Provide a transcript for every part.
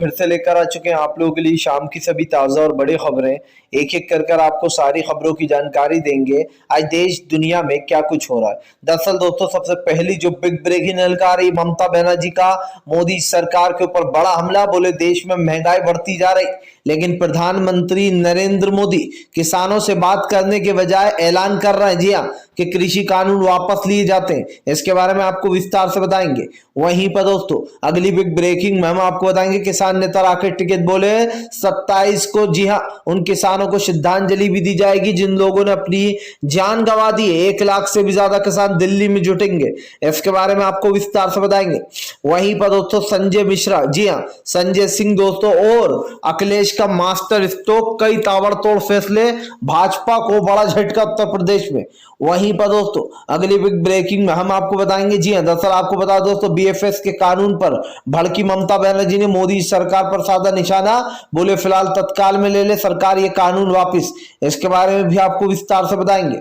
फिर से लेकर आ चुके हैं आप लोगों के लिए शाम की सभी ताजा और बड़ी खबरें। एक एक कर आपको सारी खबरों की जानकारी देंगे। आज देश दुनिया में क्या कुछ हो रहा है। दरअसल दोस्तों, सबसे पहली जो बिग ब्रेकिंग निकल आ रही, ममता बनर्जी का मोदी सरकार के ऊपर बड़ा हमला। बोले देश में महंगाई बढ़ती जा रही, लेकिन प्रधानमंत्री नरेंद्र मोदी किसानों से बात करने के बजाय ऐलान कर रहे हैं, जी हाँ, कि कृषि कानून वापस लिए जाते हैं। इसके बारे में आपको विस्तार से बताएंगे। वहीं पर दोस्तों, अगली बिग ब्रेकिंग में हम आपको बताएंगे, किसान नेता राकेश टिकैत बोले 27 को, जी हाँ, उन किसानों को श्रद्धांजलि भी दी जाएगी जिन लोगों ने अपनी जान गंवा दी है। 1 लाख से भी ज्यादा किसान दिल्ली में जुटेंगे। इसके बारे में आपको विस्तार से बताएंगे। वहीं पर दोस्तों, संजय मिश्रा, जी हाँ, संजय सिंह दोस्तों और अखिलेश का मास्टर स्ट्रोक, कई ताबड़तोड़ फैसले, भाजपा को बड़ा झटका उत्तर प्रदेश में। वहीं पर दोस्तों, अगली बिग ब्रेकिंग में हम आपको बताएंगे, जी हां, दरअसल आपको बता दो दोस्तों, बीएफएस के कानून पर भड़की ममता बनर्जी ने मोदी सरकार पर साधा निशाना। बोले फिलहाल तत्काल में ले ले सरकार ये कानून वापस। इसके बारे में भी आपको विस्तार से बताएंगे।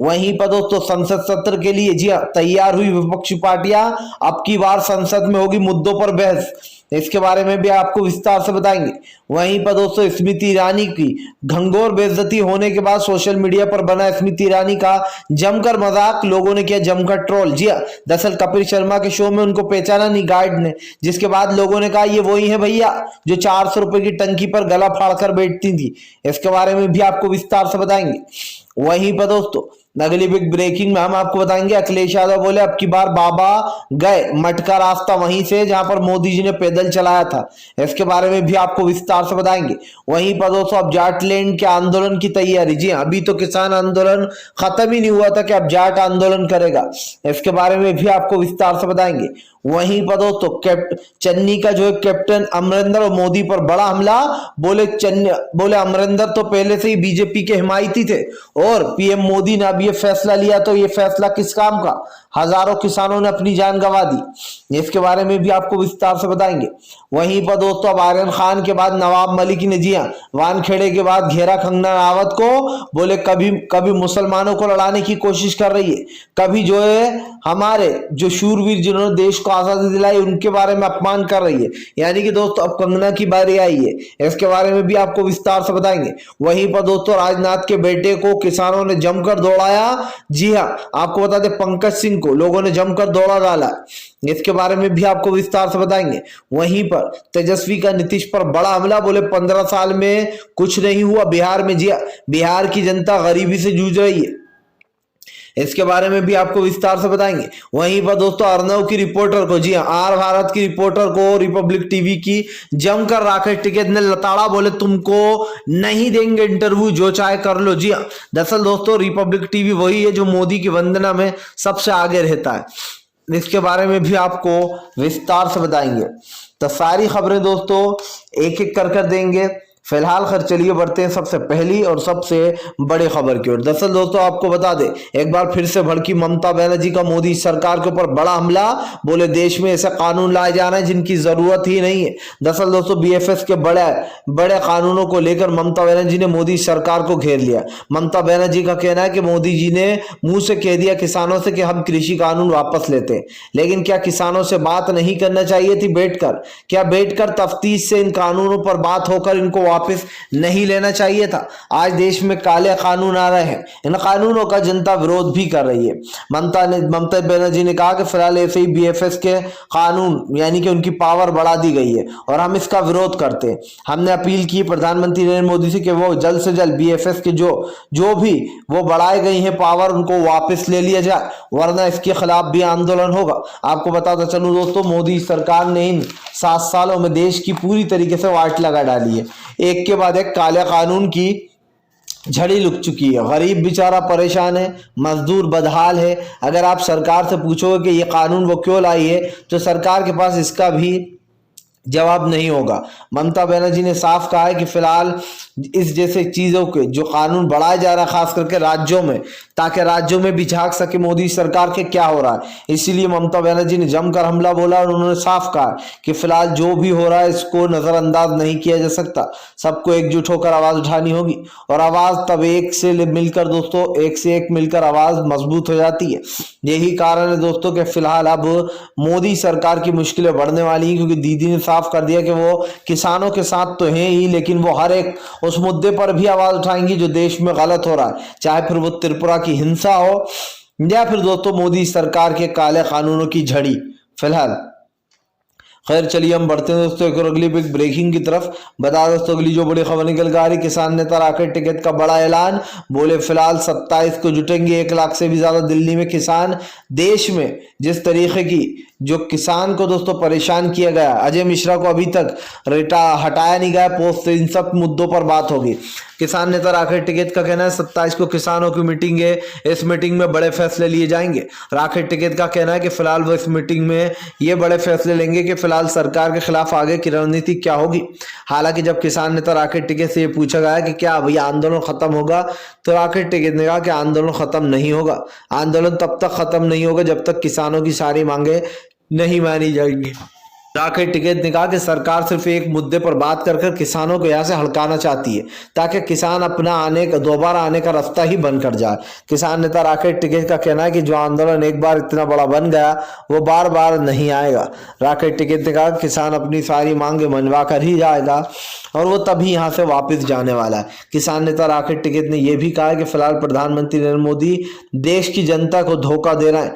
वहीं पर दोस्तों, संसद सत्र के लिए, जी हां, तैयार हुई विपक्षी पार्टियां। अब की बार संसद में होगी मुद्दों पर बहस। इसके बारे में भी आपको विस्तार से बताएंगे। वहीं पर दोस्तों, स्मृति ईरानी की घंघोर बेइज्जती होने के बाद सोशल मीडिया पर बना स्मृति ईरानी का जमकर मजाक, लोगों ने किया जमकर ट्रोल। जी हाँ, दरअसल कपिल शर्मा के शो में उनको पहचाना नहीं गाइड ने, जिसके बाद लोगों ने कहा ये वही है भैया जो 400 रुपए की टंकी पर गला फाड़कर बैठती थी। इसके बारे में भी आपको विस्तार से बताएंगे। वहीं पर दोस्तों, अगली बिग ब्रेकिंग में हम आपको बताएंगे, अखिलेश यादव बोले अब की बार बाबा गए मटका रास्ता वहीं से जहां पर मोदी जी ने पैदल चलाया था। इसके बारे में भी आपको विस्तार से बताएंगे। वहीं पर दोस्तों, अब जाटलैंड के आंदोलन की तैयारी। जी हाँ, अभी तो किसान आंदोलन खत्म ही नहीं हुआ था कि अब जाट आंदोलन करेगा। इसके बारे में भी आपको विस्तार से बताएंगे। वहीं पर दोस्तों, चन्नी का जो है कैप्टन अमरिंदर और मोदी पर बड़ा हमला। बोले अमरिंदर तो पहले से ही बीजेपी के हिमायती थे और पीएम मोदी ने अब ये फैसला लिया तो ये फैसला किस काम का। हजारों किसानों ने अपनी जान गंवा दी। इसके बारे में भी आपको विस्तार से बताएंगे। वहीं पर दोस्तों, अब आर्यन खान के बाद नवाब मलिक ने, जी हाँ, वानखेड़े के बाद घेरा कंगना रावत को। बोले कभी कभी मुसलमानों को लड़ाने की कोशिश कर रही है, कभी जो है हमारे जो शूरवीर जिन्होंने देश को आजादी दिलाई उनके बारे में अपमान कर रही है। यानी कि दोस्तों, अब कंगना की बारी आई है। इसके बारे में भी आपको विस्तार से बताएंगे। वहीं पर दोस्तों, राजनाथ के बेटे को किसानों ने जमकर दौड़ाया। जी हाँ, आपको बता दें, पंकज सिंह को लोगों ने जमकर दौड़ा डाला। इसके बारे में भी आपको विस्तार से बताएंगे। वहीं पर तेजस्वी का नीतीश पर बड़ा हमला। बोले 15 साल में कुछ नहीं हुआ बिहार में। जी हाँ, बिहार की जनता गरीबी से जूझ रही है। इसके बारे में भी आपको विस्तार से बताएंगे। वहीं पर दोस्तों, अर्नव की रिपोर्टर को, जी हाँ, आर भारत की रिपोर्टर को रिपब्लिक टीवी की जमकर राकेश टिकैत ने लताड़ा। बोले तुमको नहीं देंगे इंटरव्यू, जो चाहे कर लो। जी हाँ, दरअसल दोस्तों, रिपब्लिक टीवी वही है जो मोदी की वंदना में सबसे आगे रहता है। इसके बारे में भी आपको विस्तार से बताएंगे। तो सारी खबरें दोस्तों एक एक कर देंगे। फिलहाल खैर चलिए बढ़ते हैं सबसे पहली और सबसे बड़ी खबर की ओर। दरअसल दोस्तों, आपको बता दें, एक बार फिर से भड़की ममता बनर्जी का मोदी सरकार के ऊपर बड़ा हमला। बोले देश में ऐसे कानून लाए जा रहे हैं जिनकी जरूरत ही नहीं है। दरअसल दोस्तों, बीएफएस के बड़े बड़े कानूनों को लेकर ममता बनर्जी ने मोदी सरकार को घेर लिया। ममता बनर्जी का कहना है कि मोदी जी ने मुंह से कह दिया किसानों से कि हम कृषि कानून वापस लेते हैं, लेकिन क्या किसानों से बात नहीं करना चाहिए थी बैठकर? क्या बैठकर तफ्तीश से इन कानूनों पर बात होकर इनको वापस नहीं लेना चाहिए था? आज देश में काले कानून आ रहे हैं, इन कानूनों का जनता विरोध भी कर रही है। ममता बनर्जी ने कहा कि फिलहाल ऐसे ही बीएफएस के कानून यानी कि उनकी पावर बढ़ा दी गई है और हम इसका विरोध करते हैं। हमने अपील की प्रधानमंत्री नरेंद्र मोदी से कि वो जल्द से जल्द बीएफएस के जो भी वो बढ़ाई गई है पावर, उनको वापस ले लिया जाए, वरना इसके खिलाफ भी आंदोलन होगा। आपको बताता चलूं दोस्तों, मोदी सरकार ने इन 7 सालों में देश की पूरी तरीके से वाट लगा डाली है। एक के बाद एक काले कानून की झड़ी लुक चुकी है। गरीब बेचारा परेशान है, मजदूर बदहाल है। अगर आप सरकार से पूछोगे कि ये कानून वो क्यों लाई है, तो सरकार के पास इसका भी जवाब नहीं होगा। ममता बनर्जी ने साफ कहा है कि फिलहाल इस जैसे चीजों के जो कानून बढ़ाए जा रहा है खास करके राज्यों में, ताकि राज्यों में भी झांक सके मोदी सरकार के क्या हो रहा है। इसीलिए ममता बनर्जी ने जमकर हमला बोला और उन्होंने साफ कहा कि फिलहाल जो भी हो रहा है इसको नजरअंदाज नहीं किया जा सकता, सबको एकजुट होकर आवाज उठानी होगी। और आवाज तब एक से मिलकर दोस्तों, एक से एक मिलकर आवाज मजबूत हो जाती है। यही कारण है दोस्तों कि फिलहाल अब मोदी सरकार की मुश्किलें बढ़ने वाली हैं, क्योंकि दीदी ने साफ साफ कर दिया कि वो किसानों के साथ तो हैं ही, लेकिन वो हर एक उस मुद्दे पर भी आवाज उठाएंगी जो देश में गलत हो रहा है, चाहे फिर वो त्रिपुरा की हिंसा हो या फिर दोस्तों मोदी सरकार के काले कानूनों की झड़ी। फिलहाल खैर चलिए हम बढ़ते हैं दोस्तों एक और अगली बिग ब्रेकिंग की तरफ। बता दोस्तों अगली जो बड़ी खबर निकल कर आ रही, किसान नेता राकेश टिकैत का बड़ा ऐलान, बोले फिलहाल 27 को जुटेंगे 1 लाख से भी ज्यादा दिल्ली में किसान। देश में जिस तरीके की जो किसान को दोस्तों परेशान किया गया, अजय मिश्रा को अभी तक हटाया नहीं गया पोस्ट से, इन सब मुद्दों पर बात होगी। किसान नेता राकेश टिकैत का कहना है 27 को किसानों की मीटिंग है, इस मीटिंग में बड़े फैसले लिए जाएंगे। राकेश टिकैत का कहना है कि फिलहाल वो इस मीटिंग में ये बड़े फैसले लेंगे कि फिलहाल सरकार के खिलाफ आगे की रणनीति क्या होगी। हालांकि जब किसान नेता राकेश टिकैत से ये पूछा गया कि क्या भैया आंदोलन खत्म होगा, तो राकेश टिकैत ने कहा कि आंदोलन खत्म नहीं होगा। आंदोलन तब तक खत्म नहीं होगा जब तक किसानों की सारी मांगे नहीं मानी जाएंगी। राकेश टिकैत ने कहा कि सरकार सिर्फ एक मुद्दे पर बात कर किसानों को यहाँ से हड़काना चाहती है, ताकि किसान अपना दोबारा आने का रास्ता ही बंद कर जाए। किसान नेता राकेश टिकैत का कहना है कि जो आंदोलन एक बार इतना बड़ा बन गया वो बार बार नहीं आएगा। राकेश टिकैत ने कहा किसान अपनी सारी मांगे मनवा कर ही जाएगा और वो तभी यहाँ से वापस जाने वाला है। किसान नेता राकेश टिकैत ने यह भी कहा कि फिलहाल प्रधानमंत्री नरेंद्र मोदी देश की जनता को धोखा दे रहे हैं।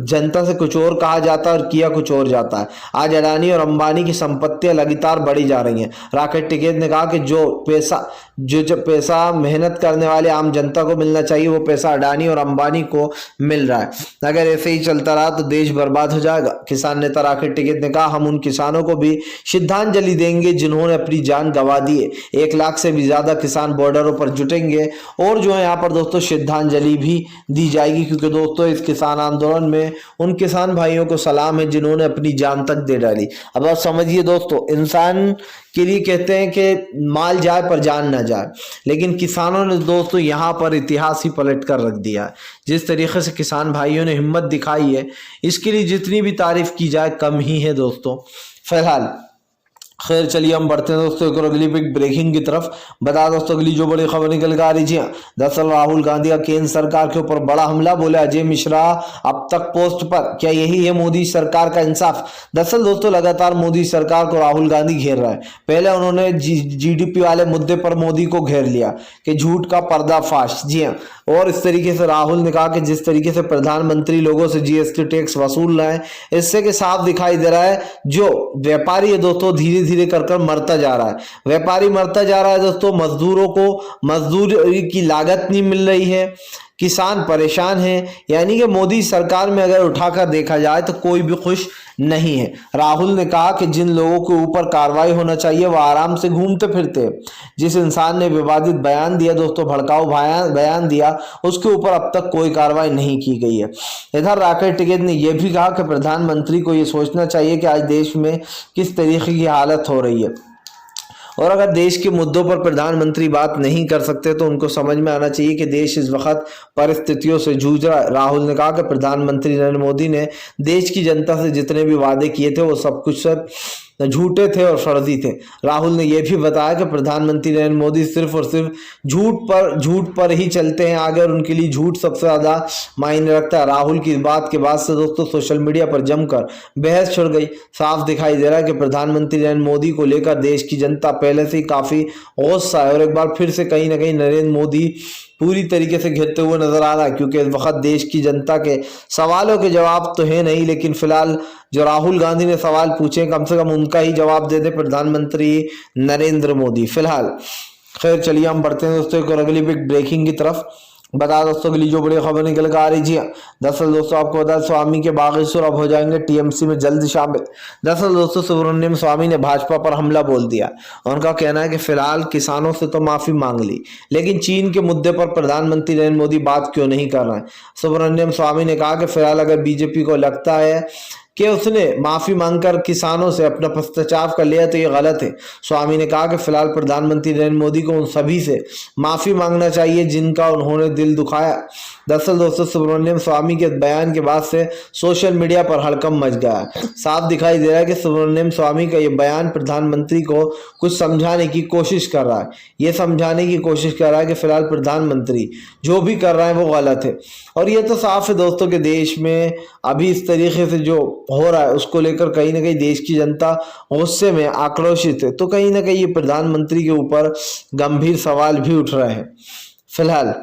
जनता से कुछ और कहा जाता है और किया कुछ और जाता है। आज अडानी और अंबानी की संपत्तियां लगातार बढ़ी जा रही हैं। राकेश टिकैत ने कहा कि जो पैसा मेहनत करने वाले आम जनता को मिलना चाहिए, वो पैसा अडानी और अंबानी को मिल रहा है। अगर ऐसे ही चलता रहा तो देश बर्बाद हो जाएगा। किसान नेता राकेश टिकैत ने कहा हम उन किसानों को भी श्रद्धांजलि देंगे जिन्होंने अपनी जान गंवा दी है। 1 लाख से भी ज्यादा किसान बॉर्डरों पर जुटेंगे और जो है यहाँ पर दोस्तों श्रद्धांजलि भी दी जाएगी, क्योंकि दोस्तों इस किसान आंदोलन में उन किसान भाइयों को सलाम है जिन्होंने अपनी जान तक दे डाली। अब आप समझिए दोस्तों, इंसान के लिए कहते हैं कि माल जाए पर जान ना जाए, लेकिन किसानों ने दोस्तों यहाँ पर इतिहास ही पलट कर रख दिया है। जिस तरीके से किसान भाइयों ने हिम्मत दिखाई है, इसके लिए जितनी भी तारीफ की जाए कम ही है दोस्तों। फिलहाल खैर चलिए हम बढ़ते हैं दोस्तों एक और अगली बिग ब्रेकिंग की तरफ। बता दोस्तों अगली जो बड़ी खबर निकल कर आ रही है, दरअसल राहुल गांधी का केंद्र सरकार के ऊपर बड़ा हमला, बोले अजय मिश्रा अब तक पोस्ट पर, क्या यही है मोदी सरकार का इंसाफ। दरअसल दोस्तों लगातार मोदी सरकार को राहुल गांधी घेर रहा है। पहले उन्होंने जीडीपी वाले मुद्दे पर मोदी को घेर लिया कि झूठ का पर्दाफाश, जी हाँ, और इस तरीके से राहुल ने कहा कि जिस तरीके से प्रधानमंत्री लोगों से जीएसटी टैक्स वसूल रहे हैं, इससे कि साफ दिखाई दे रहा है जो व्यापारी है दोस्तों धीरे धीरे कर मरता जा रहा है। व्यापारी मरता जा रहा है दोस्तों, मजदूरों को मजदूरी की लागत नहीं मिल रही है, किसान परेशान है। यानी कि मोदी सरकार में अगर उठाकर देखा जाए तो कोई भी खुश नहीं है। राहुल ने कहा कि जिन लोगों के ऊपर कार्रवाई होना चाहिए वो आराम से घूमते फिरते। जिस इंसान ने विवादित बयान दिया दोस्तों, भड़काऊ बयान दिया, उसके ऊपर अब तक कोई कार्रवाई नहीं की गई है। इधर राकेश टिकैत ने यह भी कहा कि प्रधानमंत्री को यह सोचना चाहिए कि आज देश में किस तरीके की हालत हो रही है, और अगर देश के मुद्दों पर प्रधानमंत्री बात नहीं कर सकते तो उनको समझ में आना चाहिए कि देश इस वक्त परिस्थितियों से जूझ रहा है। राहुल ने कहा कि प्रधानमंत्री नरेंद्र मोदी ने देश की जनता से जितने भी वादे किए थे वो सब कुछ झूठे थे और फर्जी थे। राहुल ने यह भी बताया कि प्रधानमंत्री नरेंद्र मोदी सिर्फ और सिर्फ झूठ पर ही चलते हैं आगे, और उनके लिए झूठ सबसे ज्यादा मायने रखता है। राहुल की बात के बाद से दोस्तों सोशल मीडिया पर जमकर बहस छिड़ गई। साफ दिखाई दे रहा है कि प्रधानमंत्री नरेंद्र मोदी को लेकर देश की जनता पहले से ही काफी गुस्सा है, और एक बार फिर से कहीं ना कहीं नरेंद्र मोदी पूरी तरीके से घेरते हुए नजर आ रहा है, क्योंकि इस वक्त देश की जनता के सवालों के जवाब तो है नहीं, लेकिन फिलहाल जो राहुल गांधी ने सवाल पूछे कम से कम उनका ही जवाब दे दे प्रधानमंत्री नरेंद्र मोदी। फिलहाल खैर चलिए हम बढ़ते हैं दोस्तों एक और अगली बिग ब्रेकिंग की तरफ। बता दोस्तों अगली जो बड़ी खबर निकल कर आ रही जी, दरअसल दोस्तों आपको बता स्वामी के बागेश्वर अब हो जाएंगे टीएमसी में जल्द शामिल। दरअसल दोस्तों सुब्रमण्यम स्वामी ने भाजपा पर हमला बोल दिया। उनका कहना है कि फिलहाल किसानों से तो माफी मांग ली, लेकिन चीन के मुद्दे पर प्रधानमंत्री नरेंद्र मोदी बात क्यों नहीं कर रहे हैं। सुब्रमण्यम स्वामी ने कहा कि फिलहाल अगर बीजेपी को लगता है कि उसने माफी मांगकर किसानों से अपना पश्चाताप कर लिया तो ये गलत है। स्वामी ने कहा कि फिलहाल प्रधानमंत्री नरेंद्र मोदी को उन सभी से माफी मांगना चाहिए जिनका उन्होंने दिल दुखाया। दरअसल दोस्तों सुब्रमण्यम स्वामी के बयान के बाद से सोशल मीडिया पर हड़कंप मच गया। साफ दिखाई दे रहा है कि सुब्रमण्यम स्वामी का ये बयान प्रधानमंत्री को कुछ समझाने की कोशिश कर रहा है। ये समझाने की कोशिश कर रहा है कि फिलहाल प्रधानमंत्री जो भी कर रहा है वो गलत है। और ये तो साफ है दोस्तों के देश में अभी इस तरीके से जो हो रहा है उसको लेकर कहीं ना कहीं देश की जनता गुस्से में आक्रोशित है। तो कहीं ना कहीं ये प्रधानमंत्री के ऊपर गंभीर सवाल भी उठ रहे हैं फिलहाल।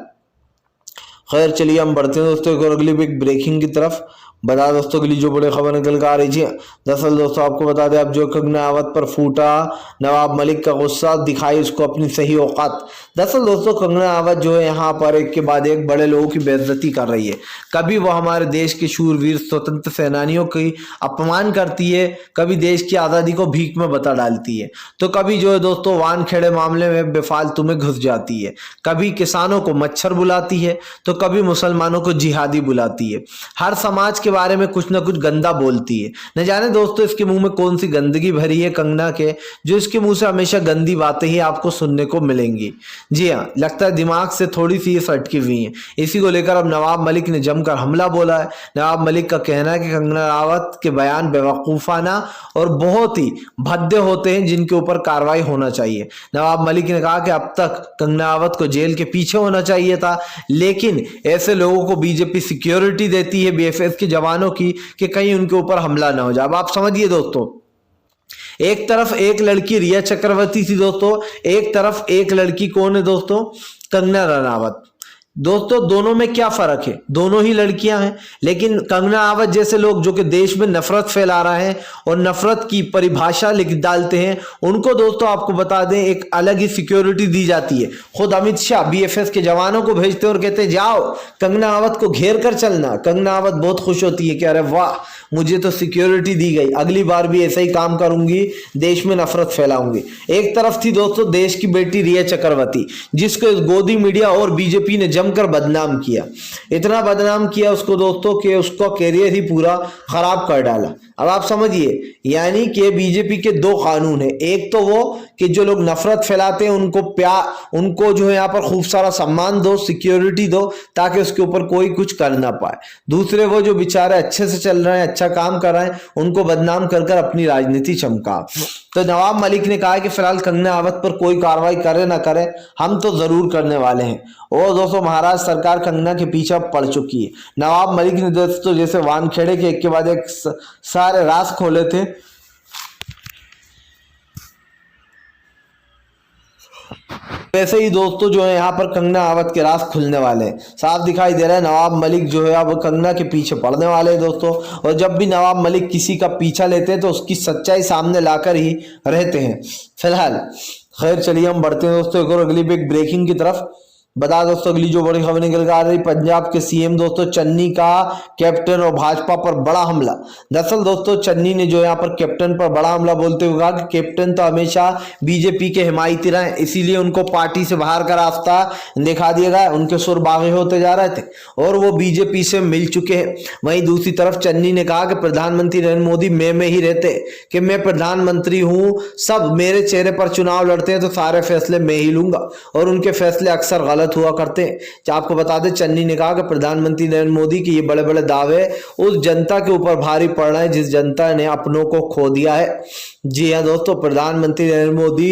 खैर चलिए हम बढ़ते हैं दोस्तों एक और अगली बिग ब्रेकिंग की तरफ। बता दोस्तों के लिए जो बड़े खबर निकल कर आ रही है। दरअसल दोस्तों आपको बता दें, अब जो कंगना राणावत पर फूटा नवाब मलिक का गुस्सा, दिखाई उसको अपनी सही औकात। दरअसल दोस्तों कंगना राणावत जो है यहाँ पर एक के बाद एक बड़े लोगों की बेइज्जती कर रही है। कभी वो हमारे देश के शूरवीर स्वतंत्र सेनानियों की अपमान करती है, कभी देश की आज़ादी को भीख में बता डालती है, तो कभी जो है दोस्तों वानखेड़े मामले में बेफालतू में घुस जाती है, कभी किसानों को मच्छर बुलाती है, तो कभी मुसलमानों को जिहादी बुलाती है। हर समाज के बारे में कुछ ना कुछ गंदा बोलती है। न जाने दोस्तों इसके मुंह में कौन सी गंदगी भरी है कंगना के, जो इसके मुंह से हमेशा गंदी बातें ही आपको सुनने को मिलेंगी। जी हाँ, लगता है दिमाग से थोड़ी सी ये सटकी हुई है। इसी को लेकर अब नवाब मलिक ने जमकर हमला बोला है। नवाब मलिक का कहना है कि कंगना राणावत के बयान बेवकूफाना और बहुत ही भद्दे होते हैं, जिनके ऊपर कार्रवाई होना चाहिए। नवाब मलिक ने कहा कि अब तक कंगना राणावत को जेल के पीछे होना चाहिए था, लेकिन ऐसे लोगों को बीजेपी सिक्योरिटी देती है, बीएसएफ के जवानों की, कि कहीं उनके ऊपर हमला ना हो जाए। अब आप समझिए दोस्तों, एक तरफ एक लड़की रिया चक्रवर्ती थी दोस्तों, एक तरफ एक लड़की कौन है दोस्तों, कंगना रनावत। दोस्तों दोनों में क्या फर्क है, दोनों ही लड़कियां हैं, लेकिन कंगना राणावत जैसे लोग जो कि देश में नफरत फैला रहे हैं और नफरत की परिभाषा लिख डालते हैं, उनको दोस्तों आपको बता दें एक अलग ही सिक्योरिटी दी जाती है। खुद अमित शाह बीएफएस के जवानों को भेजते हैं और कहते हैं जाओ कंगना राणावत को घेर कर चलना। कंगना राणावत बहुत खुश होती है कि अरे वाह मुझे तो सिक्योरिटी दी गई, अगली बार भी ऐसा ही काम करूंगी, देश में नफरत फैलाऊंगी। एक तरफ थी दोस्तों देश की बेटी रिया चक्रवर्ती, जिसको इस गोदी मीडिया और बीजेपी ने जमकर बदनाम किया, इतना बदनाम किया उसको दोस्तों कि उसका कैरियर ही पूरा खराब कर डाला। अब आप समझिए, यानी कि बीजेपी के दो कानून है, एक तो वो कि जो लोग नफरत फैलाते हैं उनको उनको जो है यहाँ पर खूब सारा सम्मान दो, सिक्योरिटी दो, ताकि उसके ऊपर कोई कुछ कर ना पाए। दूसरे वो जो बेचारे अच्छे से चल रहे हैं, अच्छा काम कर रहे हैं, उनको बदनाम कर कर अपनी राजनीति चमका। तो नवाब मलिक ने कहा कि फिलहाल कंगना राणावत पर कोई कार्रवाई करे ना करे, हम तो जरूर करने वाले हैं। और दोस्तों महाराष्ट्र सरकार कंगना के पीछे पड़ चुकी है। नवाब मलिक ने दोस्तों जैसे वानखेड़े के एक के बाद एक सारे राज खोले थे, वैसे ही दोस्तों जो है यहाँ पर कंगना राणावत के राज खुलने वाले हैं। साफ दिखाई दे रहा है नवाब मलिक जो है अब कंगना के पीछे पड़ने वाले हैं दोस्तों। और जब भी नवाब मलिक किसी का पीछा लेते हैं तो उसकी सच्चाई सामने लाकर ही रहते हैं फिलहाल। खैर चलिए हम बढ़ते हैं दोस्तों एक और अगली बिग ब्रेकिंग की तरफ। बता दोस्तों अगली जो बड़ी खबर निकल कर आ रही, पंजाब के सीएम दोस्तों चन्नी का कैप्टन और भाजपा पर बड़ा हमला। दरअसल दोस्तों चन्नी ने जो यहाँ पर कैप्टन पर बड़ा हमला बोलते हुए कहा कि कैप्टन तो हमेशा बीजेपी के हिमायती रहे, इसीलिए उनको पार्टी से बाहर का रास्ता दिखा दिया गया, उनके सुर बागे होते जा रहे थे और वो बीजेपी से मिल चुके हैं। वहीं दूसरी तरफ चन्नी ने कहा कि प्रधानमंत्री नरेंद्र मोदी में ही रहते, कि मैं प्रधानमंत्री हूँ, सब मेरे चेहरे पर चुनाव लड़ते हैं तो सारे फैसले मैं ही लूंगा, और उनके फैसले अक्सर गलत हुआ करते हैं। आपको बता दें चन्नी ने कहा कि प्रधानमंत्री नरेंद्र मोदी के ये बड़े बड़े दावे उस जनता के ऊपर भारी पड़ रहे हैं जिस जनता ने अपनों को खो दिया है। जी हाँ दोस्तों, प्रधानमंत्री नरेंद्र मोदी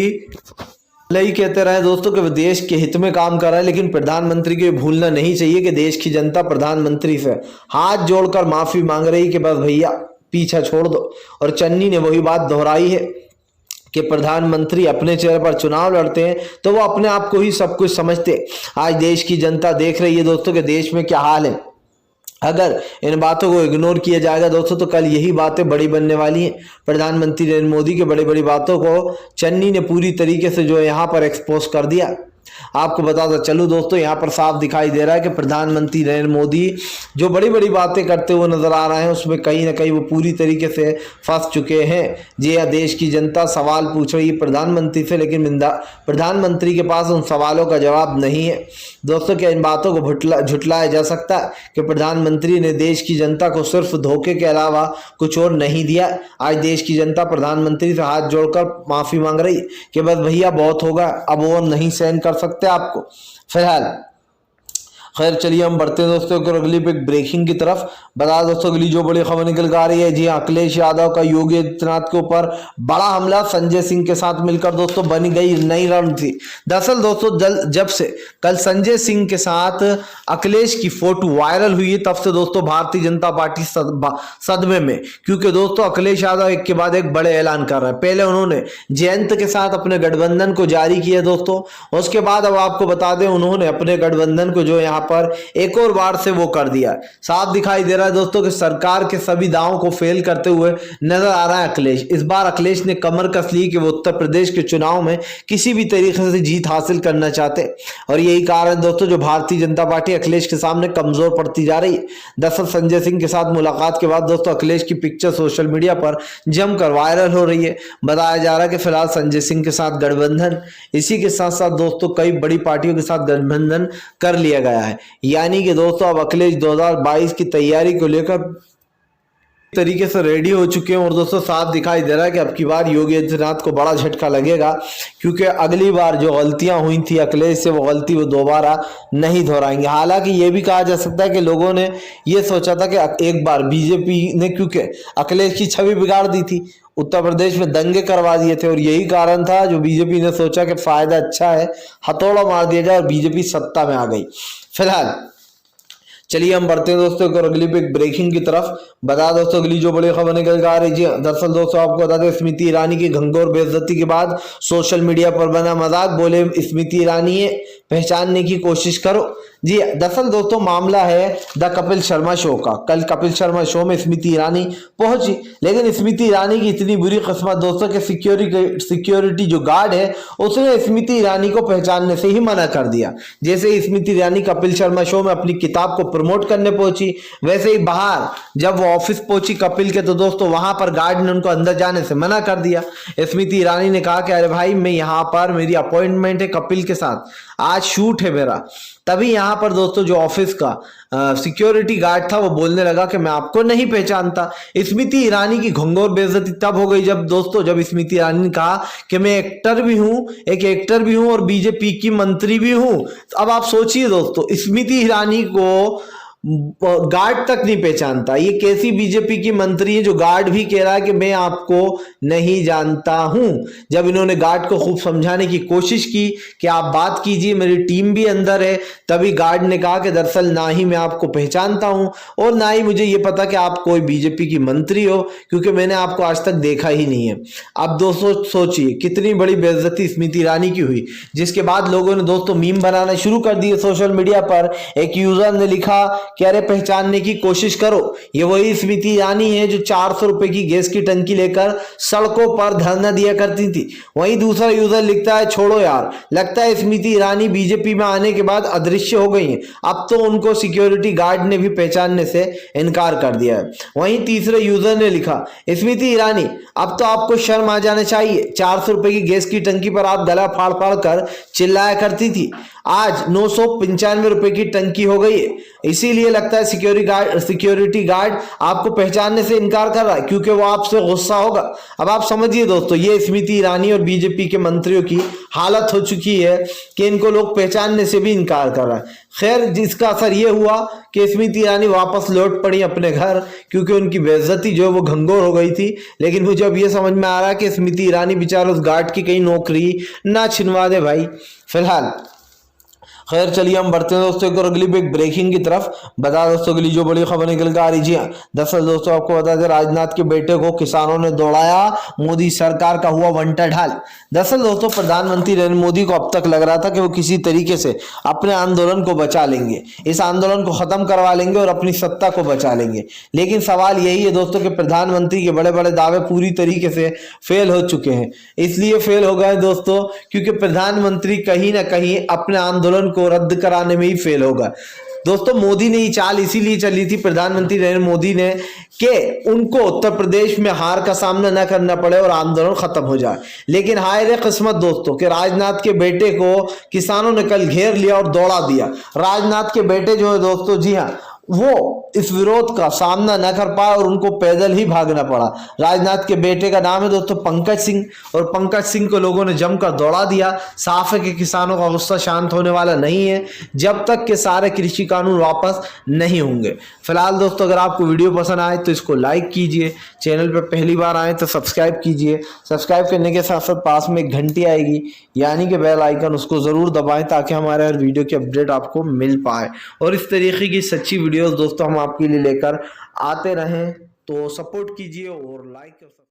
यही कहते रहे दोस्तों कि देश के हित में काम कर रहा है, लेकिन प्रधानमंत्री को भूलना नहीं चाहिए कि देश की जनता प्रधानमंत्री से हाथ जोड़कर माफी मांग रही कि बस भैया पीछा छोड़ दो। और चन्नी ने वही बात दोहराई है कि प्रधानमंत्री अपने चेहरे पर चुनाव लड़ते हैं तो वो अपने आप को ही सब कुछ समझते। आज देश की जनता देख रही है दोस्तों कि देश में क्या हाल है। अगर इन बातों को इग्नोर किया जाएगा दोस्तों तो कल यही बातें बड़ी बनने वाली हैं। प्रधानमंत्री नरेंद्र मोदी की बड़ी बड़ी बातों को चन्नी ने पूरी तरीके से जो यहाँ पर एक्सपोज कर दिया। आपको बताता चलूं दोस्तों, यहाँ पर साफ दिखाई दे रहा है कि प्रधानमंत्री नरेंद्र मोदी जो बड़ी बड़ी बातें करते हुए नजर आ रहे हैं उसमें कहीं ना कहीं वो पूरी तरीके से फंस चुके हैं। जी हाँ, देश की जनता सवाल पूछ रही है प्रधानमंत्री से, लेकिन प्रधानमंत्री के पास उन सवालों का जवाब नहीं है। दोस्तों क्या इन बातों को झुटलाया जा सकता है कि प्रधानमंत्री ने देश की जनता को सिर्फ धोखे के अलावा कुछ और नहीं दिया? आज देश की जनता प्रधानमंत्री से हाथ जोड़कर माफी मांग रही कि बस भैया बहुत होगा, अब और नहीं सहन कर सकते आपको। फिलहाल खैर चलिए हम बढ़ते हैं दोस्तों एक और अगली बिग ब्रेकिंग की तरफ। बता दोस्तों अगली जो बड़ी खबर निकल कर आ रही है, जी हाँ, अखिलेश यादव का योगी आदित्यनाथ के ऊपर बड़ा हमला, संजय सिंह के साथ मिलकर दोस्तों बनी गई नई रणनीति। दरअसल दोस्तों जब से कल संजय सिंह के साथ अखिलेश की फोटो वायरल हुई है, तब से दोस्तों भारतीय जनता पार्टी सदमे में, क्योंकि दोस्तों अखिलेश यादव एक के बाद एक बड़े ऐलान कर रहा है। पहले उन्होंने जयंत के साथ अपने गठबंधन को जारी किया दोस्तों, उसके बाद अब आपको बता दें उन्होंने अपने गठबंधन को जो यहाँ पर एक और बार से वो कर दिया। साफ दिखाई दे रहा है दोस्तों कि सरकार के सभी दावों को फेल करते हुए नजर आ रहा है अखिलेश। इस बार अखिलेश ने कमर कस ली कि वो उत्तर प्रदेश के चुनाव में किसी भी तरीके से जीत हासिल करना चाहते, और यही कारण दोस्तों जो भारतीय जनता पार्टी अखिलेश के सामने कमजोर पड़ती जा रही है। दरअसल संजय सिंह के साथ मुलाकात के बाद दोस्तों अखिलेश की पिक्चर सोशल मीडिया पर जमकर वायरल हो रही है। बताया जा रहा है कि फिलहाल संजय सिंह के साथ गठबंधन, इसी के साथ साथ दोस्तों कई बड़ी पार्टियों के साथ गठबंधन कर लिया गया है। यानी कि दोस्तों अब अखिलेश 2022 की तैयारी को लेकर तरीके से रेडी हो चुके हैं, और दोस्तों साफ दिखाई दे रहा है कि अब की बार योगी आदित्यनाथ को बड़ा झटका लगेगा, क्योंकि अगली बार जो गलतियां हुई थी अखिलेश से वो गलती वो दोबारा नहीं दोहराएंगे। हालांकि ये भी कहा जा सकता है कि लोगों ने ये सोचा था कि एक बार बीजेपी ने, क्योंकि अखिलेश की छवि बिगाड़ दी थी, उत्तर प्रदेश में दंगे करवा दिए थे, और यही कारण था जो बीजेपी ने सोचा कि फायदा अच्छा है, हथौड़ा मार दिया जाए, और बीजेपी सत्ता में आ गई। फिलहाल चलिए हम बढ़ते हैं दोस्तों एक और अगली बिग ब्रेकिंग की तरफ। बता दोस्तों अगली जो बड़ी खबर निकल कर आ रही है, दरअसल दोस्तों आपको बता दें स्मृति ईरानी की घंघोर बेइज्जती के बाद सोशल मीडिया पर बना मजाक। बोले स्मृति ईरानी है, पहचानने की कोशिश करो। जी दरअसल दोस्तों मामला है द कपिल शर्मा शो का। कल कपिल शर्मा शो में स्मृति ईरानी पहुंची, लेकिन स्मृति ईरानी की इतनी बुरी किस्मत दोस्तों के सिक्योरिटी जो गार्ड है उसने स्मृति ईरानी को पहचानने से ही मना कर दिया। जैसे ही स्मृति ईरानी कपिल शर्मा शो में अपनी किताब को प्रमोट करने पहुंची, वैसे ही बाहर जब वो ऑफिस पहुंची कपिल के, तो दोस्तों वहां पर गार्ड ने उनको अंदर जाने से मना कर दिया। स्मृति ईरानी ने कहा कि अरे भाई मैं यहाँ पर, मेरी अपॉइंटमेंट है कपिल के साथ, आज शूट है मेरा। तभी यहाँ पर दोस्तों जो ऑफिस का सिक्योरिटी गार्ड था वो बोलने लगा कि मैं आपको नहीं पहचानता। स्मृति ईरानी की घंघोर बेइज्जती तब हो गई जब स्मृति ईरानी ने कहा कि मैं एक्टर भी हूं, एक एक्टर भी हूं और बीजेपी की मंत्री भी हूं। अब आप सोचिए दोस्तों, स्मृति ईरानी को गार्ड तक नहीं पहचानता, ये कैसी बीजेपी की मंत्री है जो गार्ड भी कह रहा है कि मैं आपको नहीं जानता हूं। जब इन्होंने गार्ड को खूब समझाने की कोशिश की कि आप बात कीजिए, मेरी टीम भी अंदर है, तभी गार्ड ने कहा कि दरअसल ना ही मैं आपको पहचानता हूं और ना ही मुझे ये पता कि आप कोई बीजेपी की मंत्री हो, क्योंकि मैंने आपको आज तक देखा ही नहीं है। अब दोस्तों सोचिए कितनी बड़ी बेइज्जती स्मृति ईरानी की हुई, जिसके बाद लोगों ने दोस्तों मीम बनाना शुरू कर दिए सोशल मीडिया पर। एक यूजर ने लिखा कि अरे पहचानने की कोशिश करो, ये वही स्मृति ईरानी है जो 400 रुपए की गैस की टंकी लेकर सड़कों पर धरना दिया करती थी। वहीं दूसरा यूजर लिखता है छोड़ो यार, लगता है स्मृति ईरानी बीजेपी में आने के बाद अदृश्य हो गई हैं, अब तो उनको सिक्योरिटी गार्ड ने भी पहचानने से इनकार कर दिया है। वहीं तीसरे यूजर ने लिखा स्मृति ईरानी अब तो आपको शर्म आ जाना चाहिए, 400 रुपए की गैस की टंकी पर आप गला फाड़ फाड़ कर चिल्लाया करती थी, आज 995 रुपए की टंकी हो गई है। इसीलिए लगता है सिक्योरिटी गार्ड आपको पहचानने से इनकार कर रहा है, क्योंकि वो आपसे गुस्सा होगा। अब आप समझिए दोस्तों, ये स्मृति ईरानी और बीजेपी के मंत्रियों की हालत हो चुकी है कि इनको लोग पहचानने से भी इनकार कर रहा है। खैर जिसका असर ये हुआ कि स्मृति ईरानी वापस लौट पड़ी अपने घर, क्योंकि उनकी बेइज्जती जो है वो घंघोर हो गई थी। लेकिन मुझे अब ये समझ में आ रहा है कि स्मृति ईरानी बेचारे उस गार्ड की कहीं नौकरी ना छिनवा दे भाई। फिलहाल खैर चलिए हम बढ़ते हैं दोस्तों एक और अगली बिग ब्रेकिंग की तरफ। बता दोस्तों अगली जो बड़ी खबर निकल कर आ रही है, दरअसल दोस्तों आपको बता दें राजनाथ के बेटे को किसानों ने दौड़ाया, मोदी सरकार का हुआ वंटेड हाल। दरअसल दोस्तों प्रधानमंत्री नरेंद्र मोदी को अब तक लग रहा था कि वो किसी तरीके से अपने आंदोलन को बचा लेंगे, इस आंदोलन को खत्म करवा लेंगे और अपनी सत्ता को बचा लेंगे। लेकिन सवाल यही है दोस्तों कि प्रधानमंत्री के बड़े बड़े दावे पूरी तरीके से फेल हो चुके हैं। इसलिए फेल हो गए दोस्तों क्योंकि प्रधानमंत्री कहीं ना कहीं अपने आंदोलन को रद्द कराने में ही फेल होगा। दोस्तों मोदी ने ये चाल इसीलिए चली थी, प्रधानमंत्री नरेंद्र मोदी ने, कि उनको उत्तर प्रदेश में हार का सामना न करना पड़े और आंदोलन खत्म हो जाए। लेकिन हाय रे किस्मत दोस्तों कि राजनाथ के बेटे को किसानों ने कल घेर लिया और दौड़ा दिया। राजनाथ के बेटे जो है दोस्तों, जी हाँ, वो इस विरोध का सामना न कर पाए और उनको पैदल ही भागना पड़ा। राजनाथ के बेटे का नाम है दोस्तों पंकज सिंह, और पंकज सिंह को लोगों ने जमकर दौड़ा दिया। साफ है कि किसानों का गुस्सा शांत होने वाला नहीं है जब तक कि सारे कृषि कानून वापस नहीं होंगे। फिलहाल दोस्तों, अगर आपको वीडियो पसंद आए तो इसको लाइक कीजिए, चैनल पर पहली बार आए तो सब्सक्राइब कीजिए। सब्सक्राइब करने के साथ साथ पास में एक घंटी आएगी यानी कि बेल आइकन, उसको जरूर दबाएं ताकि हमारे हर वीडियो की अपडेट आपको मिल पाए। और इस तरीके की सच्ची वीडियोस दोस्तों हम आपके लिए लेकर आते रहें, तो सपोर्ट कीजिए और लाइक